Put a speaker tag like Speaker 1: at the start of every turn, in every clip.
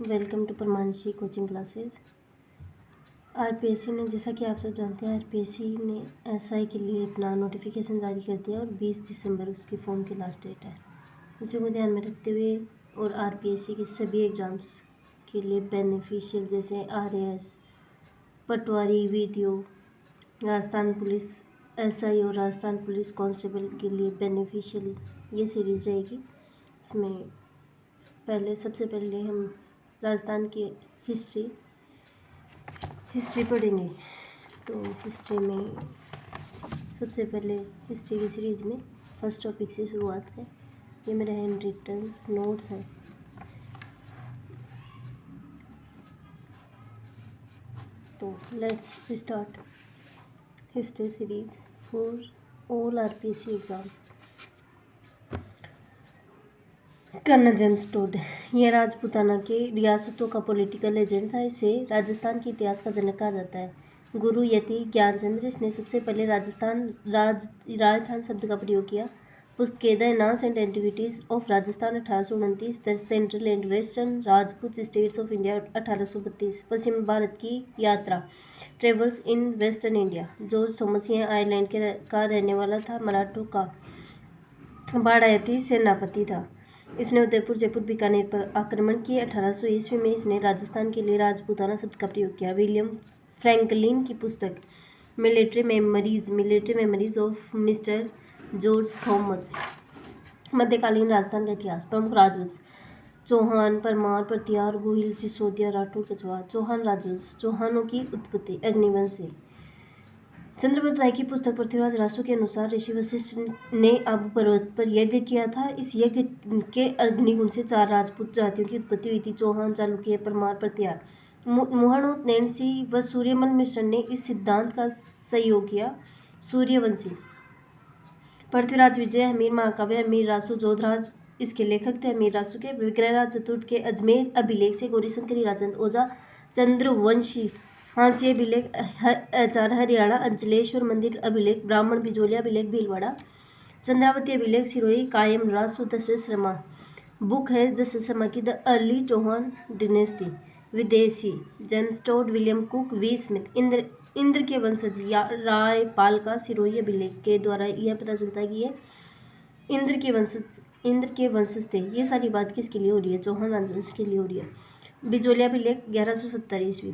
Speaker 1: Welcome to Paramanshi coaching classes. RPSC ने, जैसा कि आप सब जानते हैं, आरपीएससी ने एसआई के लिए अपना नोटिफिकेशन जारी कर दिया और 20 दिसंबर उसकी फॉर्म की लास्ट डेट है। उसी को ध्यान में रखते हुए और आरपीएससी की सभी एग्ज़ाम्स के लिए बेनिफिशियल जैसे आरएएस, पटवारी, वीडियो, राजस्थान पुलिस एसआई और राजस्थान पुलिस कांस्टेबल के लिए बेनिफिशियल ये सीरीज़ रहेगी। इसमें सबसे पहले हम राजस्थान की हिस्ट्री पढ़ेंगे। तो हिस्ट्री में सबसे पहले हिस्ट्री की सीरीज़ में फर्स्ट टॉपिक से शुरुआत है। ये मेरे हैंड रिटन नोट्स हैं। तो let's start history series for all RPSC exams. Colonel James Tod, यह राजपूताना के रियासतों का पॉलिटिकल एजेंट था। इसे राजस्थान के इतिहास का जनक कहा जाता है। गुरु यति ज्ञानचंद्र, इसने सबसे पहले राजस्थान शब्द का प्रयोग किया। पुस्तक the annals and antiquities of Rajasthan 1829, the central and western Rajput states of India 1832, पश्चिम भारत की यात्रा travels in western India. George Thomas यह आयरलैंड का रहने वाला था। मराठों का बाड़ायती सेनापति था। इसने उदयपुर, जयपुर, बीकानेर पर आक्रमण किए। 1800 ईस्वी में इसने राजस्थान के लिए राजपूताना शब्द का प्रयोग किया। विलियम फ्रैंकलिन की पुस्तक military memories of mister George Thomas. मध्यकालीन राजस्थान का इतिहास। प्रमुख राजवंश चौहान, परमार, प्रतिहार, गोहिल, सिसोदिया, राठौर, कछवाहा। चौहान राजवंश। चौहानों की उत्पत्ति अग्निवंश से। चंद्रवत राय की पुस्तक पृथ्वीराज रासो के अनुसार ऋषि वशिष्ठ ने आबू पर्वत पर यज्ञ किया था। इस यज्ञ के अग्निकुंड से 4 राजपूत जातियों की उत्पत्ति हुई थी: चौहान, चालुक्य, परमार, प्रतिहार। मुहणों, नैणसी व सूर्यमल मिश्र ने इस सिद्धांत का सहयोग किया। सूर्यवंशी पृथ्वीराज विजय, हमीर महाकाव्य, हमीर रासो जोधराज इसके लेखक थे। हमीर रासो के विग्रहराज चतुर्थ के अजमेर अभिलेख से गौरीशंकरी, राजन ओझा, चंद्रवंशी हांसी अभिलेख, आचार हरियाणा, अंचलेश्वर मंदिर अभिलेख, ब्राह्मण बिजोलिया अभिलेख भीलवाड़ा, चंद्रावती अभिलेख सिरोही, कायम रासो दशरमा बुक है दशरमा की, द अर्ली चौहान डिनेस्टी। विदेशी जेम्स टोड, विलियम कुक, वी स्मिथ। इंद्र के वंशज रायपाल का सिरोही अभिलेख के द्वारा यह पता चलता है कि ये इंद्र के वंशज थे। ये सारी बात किसके लिए हो रही है? चौहान राजवंश के लिए हो रही है। बिजोलिया अभिलेख 1170 ईस्वी।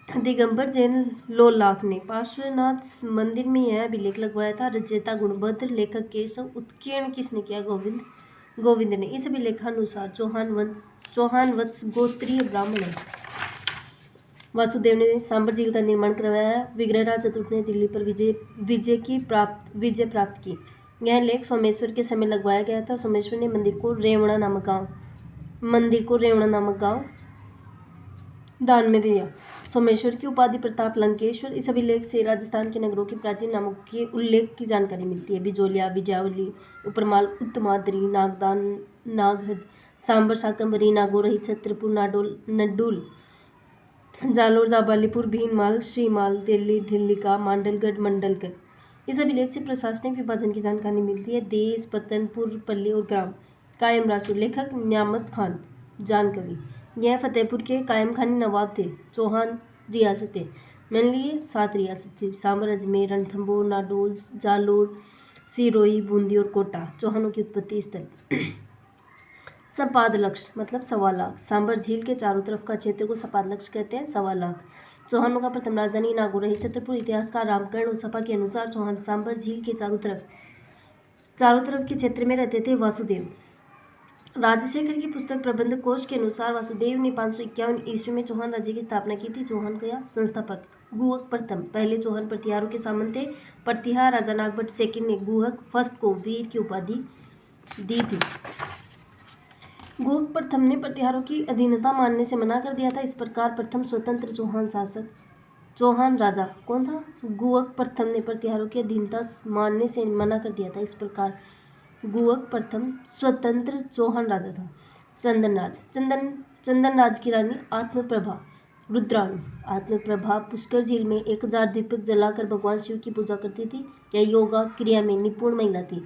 Speaker 1: दिगंबर जैन लोलाख ने पार्श्वनाथ मंदिर में यह अभिलेख लगवाया था। रचयिता गुणभद्र, लेखक केशव, उत्कीर्ण किसने किया? गोविंद ने। इस अभिलेखानुसार चौहान वत्स गोत्रीय ब्राह्मण है। वासुदेव ने सांबर झील का निर्माण करवाया। विग्रहराज चतुर्थ ने दिल्ली पर विजय प्राप्त की। यह लेख सोमेश्वर के समय लगवाया गया था। सोमेश्वर ने मंदिर को रेवणा नामक गांव दान में दिया। सोमेश्वर की उपाधि प्रताप लंकेश्वर। इस अभिलेख से राजस्थान के नगरों के प्राचीन नामों के उल्लेख की जानकारी मिलती है। बिजोलिया, विजयावली, उपरमाल, उत्तमाद्री, नागदान, नागहद, सांबर, शाकंभरी, नागौरही, छत्रपुर, नड्डूल, जालोर, जाबालीपुर, भीनमाल, श्रीमाल, दिल्ली, ढिल्लिका, मांडलगढ़, मंडलगढ़। इस अभिलेख से प्रशासनिक विभाजन की जानकारी मिलती है। देश, पत्तनपुर, पल्ली और ग्राम। कायम रासो, लेखक न्यामत खान जानकवी। यह फतेहपुर के कायम खानी नवाब थे। चौहान रियासतें मेनली ये 7 रियासत थी: सांबर, अजमेर, रणथंभौर, नाडोल, जालोर, सिरोही, बूंदी और कोटा। चौहानों की उत्पत्ति स्थल सपादलक्ष मतलब 1.25 लाख। सांबर झील के चारों तरफ का क्षेत्र को सपादलक्ष कहते हैं। 1.25 लाख। चौहानों का प्रथम राजधानी नागौर रही। छत्रपुर इतिहासकार रामकर्ण और सपा के अनुसार चौहान सांबर झील के चारों तरफ के क्षेत्र में रहते थे। वासुदेव राजशेखर की पुस्तक प्रबंध कोश के अनुसार वासुदेव ने 551 ईस्वी में चौहान राज्य की स्थापना की थी। चौहान का संस्थापक गुहक प्रथम। पहले चौहान प्रतिहारों के सामंत थे। प्रतिहार राजा नागभट्ट सेकंड ने गुहक फर्स्ट को वीर की उपाधि दी थी। गुहक प्रथम ने प्रतिहारों की अधीनता मानने से मना कर दिया था। इस प्रकार प्रथम स्वतंत्र चौहान शासक चौहान राजा कौन था? गुहक प्रथम ने प्रतिहारों की अधीनता मानने से मना कर दिया था। इस प्रकार गुहक प्रथम स्वतंत्र चौहान राजा था। चंदनराज की रानी आत्मप्रभा रुद्राणु। आत्मप्रभा पुष्कर झील में 1000 दीपक जलाकर भगवान शिव की पूजा करती थी। यह योगा क्रिया में निपुण महिला थी।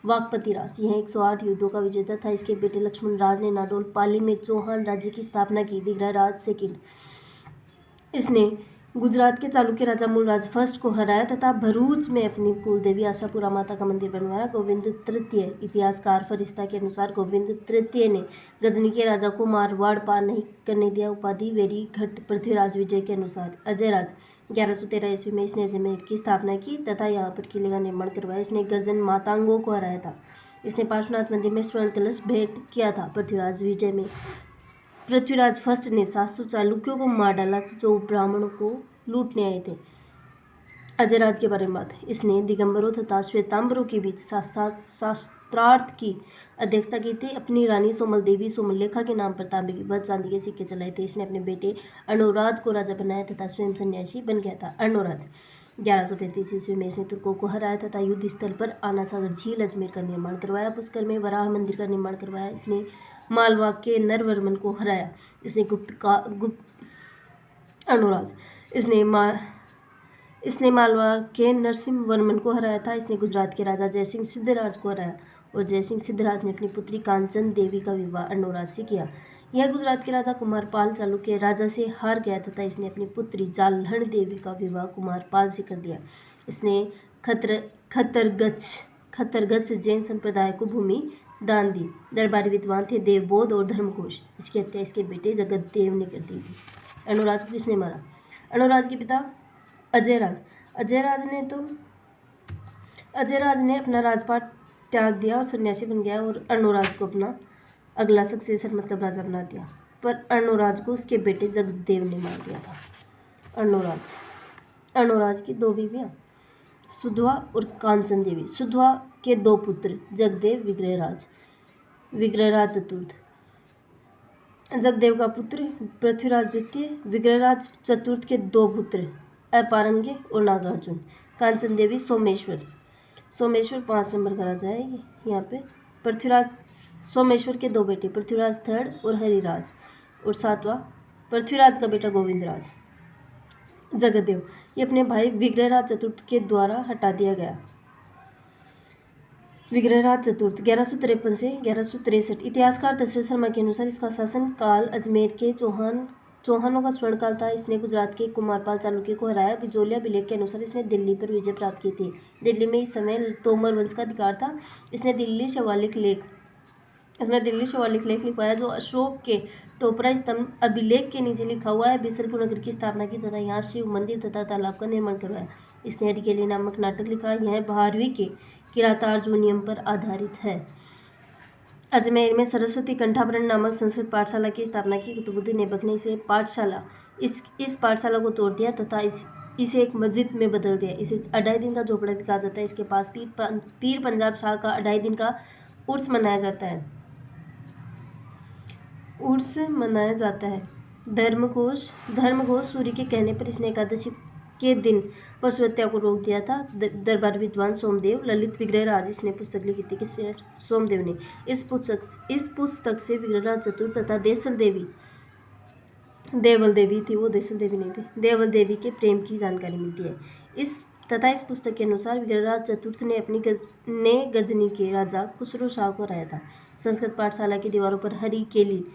Speaker 1: वाकपति राज, यह 108 युद्धों का विजेता था। इसके बेटे लक्ष्मण राज ने नाडोल पाली में चौहान राज्य की स्थापना की। विग्रहराज सेकंड, इसने गुजरात के चालुक्य राजा मूलराज फर्स्ट को हराया तथा भरूच में अपनी कुलदेवी आशापुरा माता का मंदिर बनवाया। गोविंद तृतीय, इतिहासकार फरिश्ता के अनुसार गोविंद तृतीय ने गजनी के राजा को मारवाड़ पार नहीं करने दिया। उपाधि वेरी घट। पृथ्वीराज विजय के अनुसार अजयराज, 1113 ईस्वी में इसने अजमेर की स्थापना की तथा यहाँ पर किले का निर्माण करवाया। इसने गर्जन मातांगों को हराया था। इसने पार्श्वनाथ मंदिर में स्वर्ण कलश भेंट किया था। पृथ्वीराज विजय में पृथ्वीराज फर्स्ट ने 700 चालुक्यों को मार डाला जो ब्राह्मणों को लूटने आए थे। अजयराज के बारे में बात, इसने दिगंबरों तथा श्वेतांबरों के बीच शास्त्रार्थ की अध्यक्षता की थी। अपनी रानी सोमल देवी सोमलेखा के नाम पर तांबे व चांदी के सिक्के चलाए थे। इसने अपने बेटे अर्णोराज को राजा बनाया तथा स्वयं सन्यासी बन गया था। अर्णोराज, 1135 ईस्वी में इसने तुर्कों को हराया तथा युद्ध स्थल पर आना सागर झील अजमेर का निर्माण करवाया। पुष्कर में वराह मंदिर का निर्माण करवाया। इसने मालवा के नरवर्मन को हराया। इसने अर्णोराज, इसने मालवा के नरसिंह वर्मन को हराया था। इसने गुजरात के राजा जयसिंह सिद्धराज को हराया और जयसिंह सिद्धराज ने अपनी पुत्री कांचन देवी का विवाह अर्णोराज से किया। यह गुजरात के राजा कुमारपाल चालुक्य राजा से हार गया तथा इसने अपनी पुत्री जाल्हन देवी का विवाह कुमारपाल से कर दिया। इसने खतरगच जैन संप्रदाय को भूमि दान दी। दरबारी विद्वान थे देवबोध और धर्मघोष। इसकी हत्या इसके बेटे जगतदेव ने कर दी थी। अर्णोराज को किसने मारा? अर्णोराज के पिता अजयराज। अजयराज ने अपना राजपाट त्याग दिया और सन्यासी बन गया और अर्णोराज को अपना अगला सक्सेसर मतलब राजा बना दिया। पर अर्णोराज को उसके बेटे जगतदेव ने मार दिया था। अर्णोराज की 2 बीवियाँ, सुधवा और कांचन देवी। सुधवा के 2 पुत्र जगदेव, विग्रहराज चतुर्थ। जगदेव का पुत्र पृथ्वीराज द्वितीय। विग्रहराज चतुर्थ के 2 पुत्र अपारंगे और नागार्जुन। कांचन देवी सोमेश्वर 5 नंबर का राजा है ये यहाँ पे। पृथ्वीराज सोमेश्वर के 2 बेटे पृथ्वीराज थर्ड और हरिराज और 7वां पृथ्वीराज का बेटा गोविंदराज। जगदेव, ये अपने भाई विग्रहराज चतुर्थ के द्वारा हटा दिया गया। विग्रहराज चतुर्थ 1153 से 1163। इतिहासकार दशरथ शर्मा के अनुसार इसका शासन काल अजमेर के चौहानों का स्वर्ण काल था। इसने गुजरात के कुमारपाल चालुक्य को हराया। बिजोलिया अभिलेख के अनुसार इसने दिल्ली पर विजय प्राप्त की थी। दिल्ली में इस समय तोमर वंश का अधिकार था। इसने दिल्ली शिवालिक लेख लिखवाया जो अशोक के टोपरा स्तंभ अभिलेख के नीचे लिखा हुआ है। बिसलपुर नगर की स्थापना की तथा यहाँ शिव मंदिर तथा तालाब का निर्माण करवाया। इसने हरिकेली नामक नाटक लिखा। यह 12वीं के किरातार्जुनियम पर आधारित है। अजमेर में सरस्वती कंठाभरण नामक संस्कृत पाठशाला की स्थापना की। कुतुबुद्दीन ऐबक ने इस पाठशाला को तोड़ दिया तथा इसे एक मस्जिद में बदल दिया। इसे 2.5 दिन का झोपड़ा भी कहा जाता है। इसके पास पीर पंजाब शाह का 2.5 दिन का उर्स मनाया जाता है। धर्मघोष सूर्य के कहने पर इसने एकादशी के दिन पशु हत्या को रोक दिया था। दरबार विद्वान सोमदेव ललित विग्रहराज, इसने पुस्तक लिखी थी किससे? सोमदेव ने। इस पुस्तक से विग्रहराज चतुर्थ तथा देवल देवी थी, वो देसल देवी नहीं थी, देवल देवी के प्रेम की जानकारी मिलती है। इस पुस्तक के अनुसार विग्रहराज चतुर्थ ने गजनी के राजा खुसरो शाह को हराया था। संस्कृत पाठशाला की दीवारों पर हरिकेली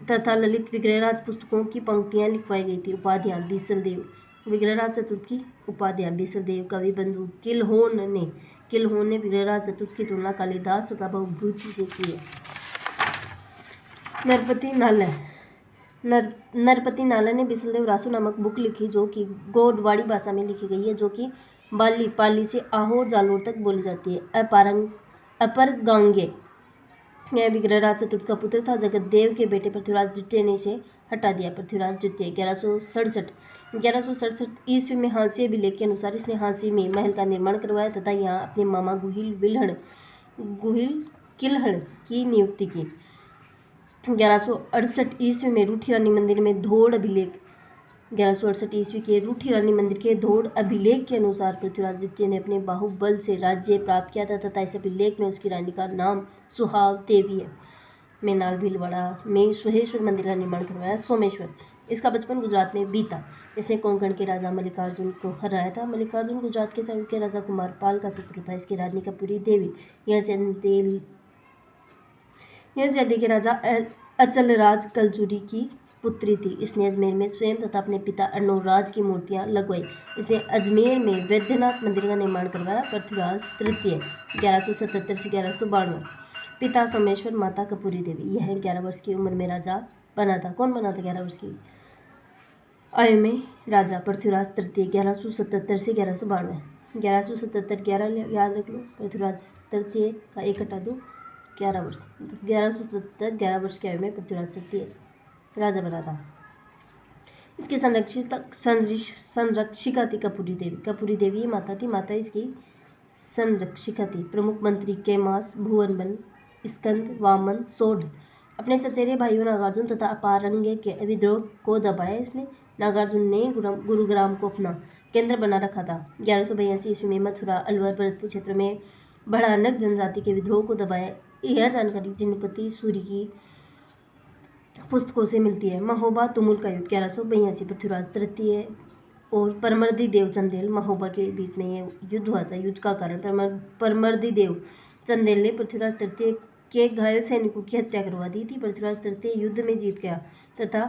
Speaker 1: तथा ललित विग्रहराज पुस्तकों की पंक्तियां लिखवाई गई थी। उपाधियां बीसल देव। विग्रहराज चतुर्थ की उपाधियां बीसल देव। कवि बंधु किलहोन ने विग्रहराज चतुर्थ की तुलना कालिदास तथा भवभूति से की है। नरपति नाला ने बिसलदेव रासू नामक बुक लिखी जो कि गोडवाड़ी भाषा में लिखी गई है, जो कि पाली से आहो जालोर तक बोली जाती है। अपर गांगे यह विग्रहराज चतुर्थ का पुत्र था। जगतदेव के बेटे पृथ्वीराज द्वितीय ने इसे हटा दिया। पृथ्वीराज द्वितीय 1167 ईस्वी में हांसी अभिलेख के अनुसार इसने हांसी में महल का निर्माण करवाया तथा यहाँ अपने मामा गुहिल किल्हण की नियुक्ति की। 1168 ईस्वी में रूठी रानी मंदिर में धोड़ अभिलेख 1168 ईस्वी के रूठी रानी मंदिर के धोड़ अभिलेख के अनुसार पृथ्वीराज द्वितीय ने अपने बाहुबल से राज्य प्राप्त किया था तथा इस अभिलेख में उसकी रानी का नाम सुहाव देवी है। मेनाल भीलवाड़ा में सुहेश्वर मंदिर का निर्माण करवाया। सोमेश्वर इसका बचपन गुजरात में बीता। इसने कोंकण के राजा मल्लिकार्जुन को हराया था। मल्लिकार्जुन गुजरात के चालुक्य राजा कुमार पाल का शत्रु था। इसकी रानी कपूरी देवी यह चंदेल के राजा अचलराज कलचुरी की पुत्री थी। इसने अजमेर में स्वयं तथा अपने पिता अर्णोराज की मूर्तियां लगवाई। इसने अजमेर में वैद्यनाथ मंदिर का निर्माण करवाया। पृथ्वीराज तृतीय 1177 से 1192। पिता सोमेश्वर, माता कपूरी देवी। यह 11 वर्ष की उम्र में राजा बना था। कौन बना था 11 वर्ष की आयु में? राजा पृथ्वीराज तृतीय 1177 से 1192। 1177 11 याद रख लो। पृथ्वीराज तृतीय का 1 घटा दो 11 वर्ष। 1177 11 वर्ष की आयु में पृथ्वीराज तृतीय राजा बना था। इसकी संरक्षिका थी कपूरी देवी। कपूरी देवी ये माता थी। माता इसकी संरक्षिका थी। प्रमुख मंत्री कैमास, भुवनबन, स्कंद, वामन, सोढ़। अपने चचेरे भाइयों नागार्जुन तथा अपारंगे के विद्रोह को दबाया। इसने नागार्जुन ने गुरुग्राम को अपना केंद्र बना रखा था। 1182 ईस्वी में मथुरा, अलवर, भरतपुर क्षेत्र में भयानक जनजाति के विद्रोह को दबाया। यह जानकारी जिनपति सूरी की पुस्तकों से मिलती है। महोबा तुमुल का युद्ध 1182 पृथ्वीराज तृतीय और परमर्दी देव चंदेल महोबा के बीच में ये युद्ध हुआ था। युद्ध का कारण परमर्दी देव चंदेल ने पृथ्वीराज तृतीय के घायल सैनिकों की हत्या करवा दी थी। पृथ्वीराज तृतीय युद्ध में जीत गया तथा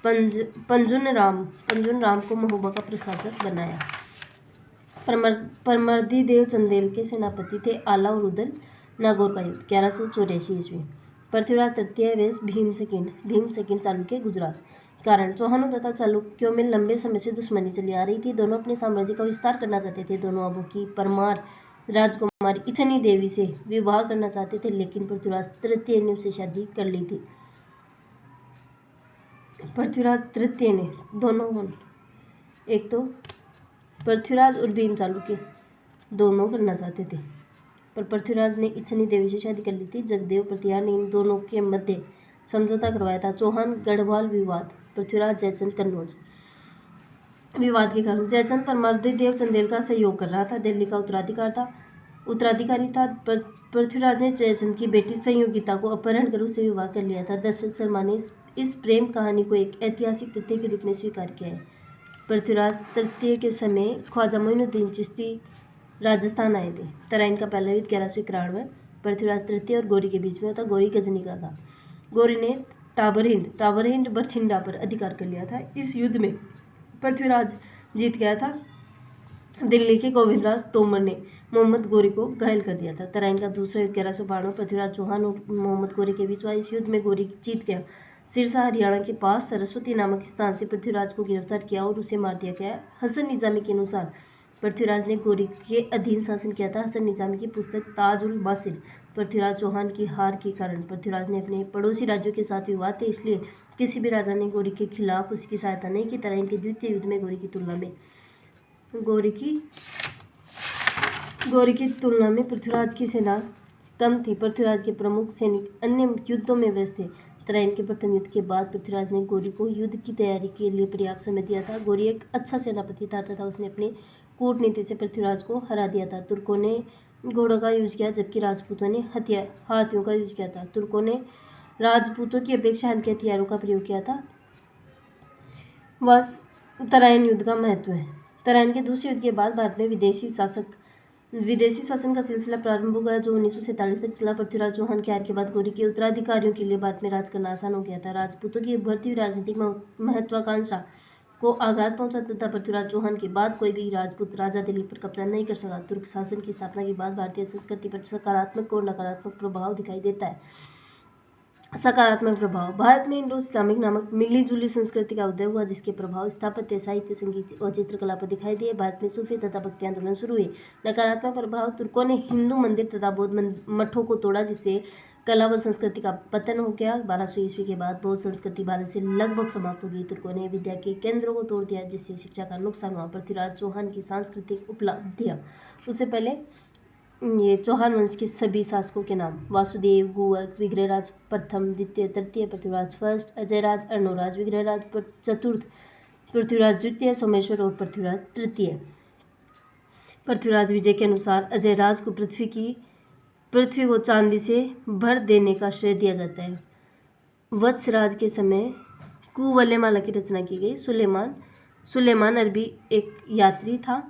Speaker 1: पंजुन राम को महोबा का प्रशासक बनाया। परमर्दी देव चंदेल के सेनापति थे आला और उदल। नागौर का युद्ध 1184 ईस्वी। पृथ्वीराज तृतीय वेश भीम सेकंड चालुक्य गुजरात। कारण चौहानों तथा चालुक्यों में लंबे समय से दुश्मनी चली आ रही थी। दोनों अपने साम्राज्य का विस्तार करना चाहते थे। दोनों अबों की परमार राजकुमारी इच्छनी देवी से विवाह करना चाहते थे, लेकिन पृथ्वीराज तृतीय ने उससे शादी कर ली थी। पृथ्वीराज तृतीय ने दोनों, एक तो पृथ्वीराज और भीम चालुक्य दोनों करना चाहते थे, पर पृथ्वीराज ने इच्छनी देवी से शादी कर ली थी। जगदेव प्रतिहार ने इन दोनों के मध्य समझौता करवाया था। चौहान गढ़वाल विवाद। पृथ्वीराज जयचंद कन्नौज विवाद के कारण जयचंद परमर्दी देव चंदेल का सहयोग कर रहा था। दिल्ली का उत्तराधिकारी था। पृथ्वीराज ने जयचंद की बेटी संयोगिता को अपहरण कर उससे विवाह कर लिया था। दशरथ शर्मा ने इस प्रेम कहानी को एक ऐतिहासिक तथ्य के रूप में स्वीकार किया है। पृथ्वीराज तृतीय के समय ख्वाजा मोइनुद्दीन चिश्ती राजस्थान आए थे। तराइन का पहला युद्ध 1191 पृथ्वीराज तृतीय और गौरी के बीच में होता। गौरी गजनी का था। गौरी ने टाबरहिंड बठिंडा पर अधिकार कर लिया था। इस युद्ध में पृथ्वीराज जीत गया था। दिल्ली के गोविंदराज तोमर ने मोहम्मद गौरी को घायल कर दिया था। तराइन का दूसरा युद्ध 1192 पृथ्वीराज चौहान और मोहम्मद गौरी के बीच हुआ। इस युद्ध में गौरी जीत गया। सिरसा हरियाणा के पास सरस्वती नामक स्थान से पृथ्वीराज को गिरफ्तार किया और उसे मार दिया गया। हसन निजामी के अनुसार पृथ्वीराज ने गौरी के अधीन शासन किया था। हसन निजामी की पुस्तक ताज उल मासिर। पृथ्वीराज चौहान की हार के कारण पृथ्वीराज ने अपने पड़ोसी राज्यों के साथ विवाद थे, इसलिए किसी भी राजा ने गौरी के खिलाफ उसकी सहायता नहीं की। तराइन के द्वितीय युद्ध में गौरी की तुलना में पृथ्वीराज की सेना कम थी। पृथ्वीराज के प्रमुख सैनिक अन्य युद्धों में व्यस्त थे। तराइन के प्रथम युद्ध के बाद पृथ्वीराज ने गौरी को युद्ध की तैयारी के लिए पर्याप्त समय दिया था। गौरी एक अच्छा सेनापति था तथा उसने अपने कूटनीति से पृथ्वीराज को हरा दिया था। तुर्कों ने घोड़ों का यूज किया जबकि राजपूतों ने हाथियों का यूज किया था। तुर्कों ने राजपूतों की अपेक्षा हल्के हथियारों का प्रयोग किया था। बस तराइन युद्ध का महत्व है। तराइन के दूसरे युद्ध के बाद भारत में विदेशी शासन का सिलसिला प्रारंभ हो गया, जो 1947 तक चला। पृथ्वीराज चौहान के हार के बाद गौरी के उत्तराधिकारियों के लिए भारत में राज करना आसान हो गया था। राजपूतों की उभरती हुई राजनीतिक महत्वाकांक्षा को आघात पहुंचा तथा पृथ्वीराज चौहान के बाद कोई भी राजपूत राजा दिल्ली पर कब्जा नहीं कर सका। तुर्क शासन की स्थापना के बाद भारतीय संस्कृति पर सकारात्मक और नकारात्मक प्रभाव दिखाई देता है। सकारात्मक प्रभाव। भारत में इंडो इस्लामिक नामक मिली जुली संस्कृति का उदय हुआ, जिसके प्रभाव स्थापत्य, साहित्य, संगीत और चित्रकला पर दिखाई दिए। भारत में सूफी तथा भक्ति आंदोलन शुरू हुए। नकारात्मक प्रभाव। तुर्कों ने हिंदू मंदिर तथा बौद्ध मठों को तोड़ा, जिससे कला व संस्कृति का पतन हो गया। 1200 ईस्वी के बाद बौद्ध संस्कृति भारत से लगभग समाप्त हो गई। तुर्कों ने विद्या के केंद्रों को तोड़ दिया, जिससे शिक्षा का नुकसान हुआ। पृथ्वीराज चौहान की सांस्कृतिक उपलब्धियां। उससे पहले ये चौहान वंश के सभी शासकों के नाम: वासुदेव, गुहक, विग्रहराज प्रथम, द्वितीय, तृतीय, पृथ्वीराज फर्स्ट, अजयराज, अर्णोराज, विग्रहराज चतुर्थ, पृथ्वीराज द्वितीय, सोमेश्वर और पृथ्वीराज तृतीय। पृथ्वीराज विजय के अनुसार अजयराज को पृथ्वी को चांदी से भर देने का श्रेय दिया जाता है। वत्सराज के समय कुवल्यमाला की रचना की गई। सुलेमान अरबी एक यात्री था।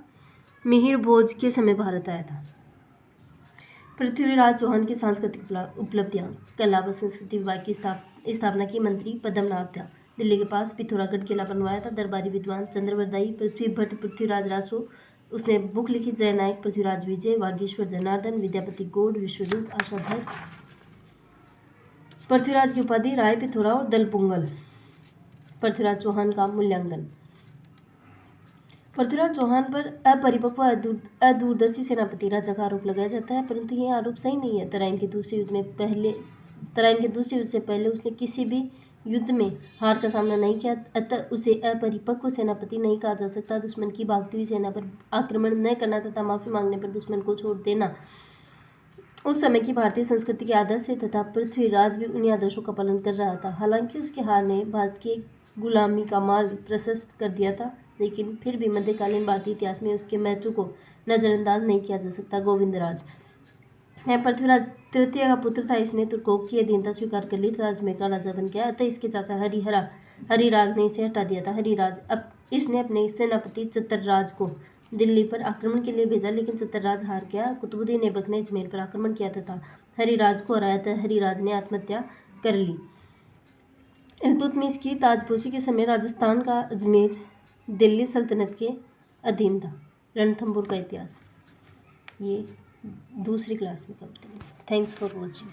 Speaker 1: मिहिर भोज के समय भारत आया था। पृथ्वीराज चौहान की सांस्कृतिक उपलब्धियां। कला व संस्कृति विभाग की स्थापना की मंत्री पद्मनाभ था। दिल्ली के पास पिथौरागढ़ किला बनवाया था। दरबारी विद्वान चंद्रवरदाई, पृथ्वी भट्ट, पृथ्वीराज रासो, उसने बुक लिखी जय नायक, पृथ्वीराज विजय, वागीश्वर जनार्दन, विद्यापति गौड़, विश्वरूप, आशाधर। पृथ्वीराज की उपाधि राय पिथौरा और दलपुंगल। पृथ्वीराज चौहान का मूल्यांकन। पृथ्वीराज चौहान पर अपरिपक्व अदूरदर्शी सेनापति राजा का आरोप लगाया जाता है, परंतु यह आरोप सही नहीं है। तराइन के दूसरे युद्ध से पहले उसने किसी भी युद्ध में हार का सामना नहीं किया, अतः उसे अपरिपक्व सेनापति नहीं कहा जा सकता। दुश्मन की भागती हुई सेना पर आक्रमण न करना तथा माफी मांगने पर दुश्मन को छोड़ देना उस समय की भारतीय संस्कृति के आदर्श थे तथा पृथ्वीराज भी उन्हीं आदर्शों का पालन कर रहा था। हालांकि उसकी हार ने भारत की गुलामी का मार्ग प्रशस्त कर दिया था, लेकिन फिर भी मध्यकालीन भारतीय इतिहास में उसके महत्व को नजरअंदाज नहीं किया जा सकता। गोविंदराज यह पृथ्वीराज तृतीय का पुत्र था। इसने तुर्कों की अधीनता स्वीकार कर ली तथा अजमेर का राजा बन गया, अतः इसके चाचा हरिराज ने इसे हटा दिया था। इसने अपने सेनापति चतरराज को दिल्ली पर आक्रमण के लिए भेजा, लेकिन चतरराज हार गया। कुतुबुद्दीन ऐबक ने अजमेर पर आक्रमण किया तथा हरिराज को हराया, तथा हरिराज ने आत्महत्या कर ली। इल्तुतमिश की ताजपोशी के समय राजस्थान का अजमेर दिल्ली सल्तनत के अधीन था। रणथंभौर का इतिहास ये दूसरी क्लास में कवर करेंगे। Thanks for watching.